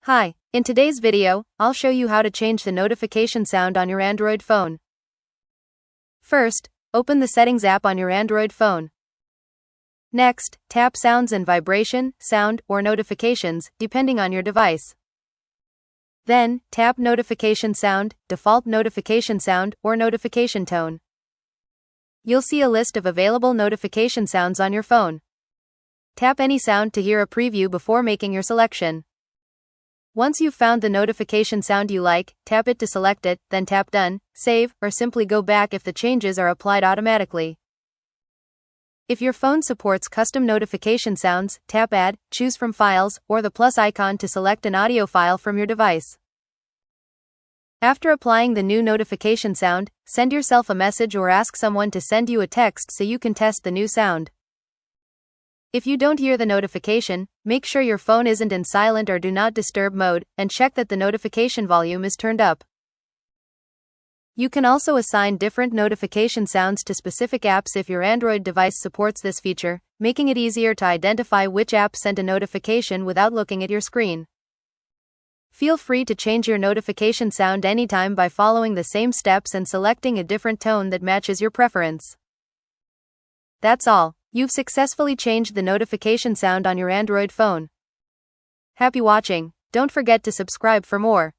Hi, in today's video, I'll show you how to change the notification sound on your Android phone. First, open the Settings app on your Android phone. Next, tap Sounds and Vibration, Sound, or Notifications, depending on your device. Then, tap Notification Sound, Default Notification Sound, or Notification Tone. You'll see a list of available notification sounds on your phone. Tap any sound to hear a preview before making your selection. Once you've found the notification sound you like, tap it to select it, then tap Done, Save, or simply go back if the changes are applied automatically. If your phone supports custom notification sounds, tap Add, choose from Files, or the plus icon to select an audio file from your device. After applying the new notification sound, send yourself a message or ask someone to send you a text so you can test the new sound. If you don't hear the notification, make sure your phone isn't in silent or do not disturb mode, and check that the notification volume is turned up. You can also assign different notification sounds to specific apps if your Android device supports this feature, making it easier to identify which app sent a notification without looking at your screen. Feel free to change your notification sound anytime by following the same steps and selecting a different tone that matches your preference. That's all. You've successfully changed the notification sound on your Android phone. Happy watching. Don't forget to subscribe for more.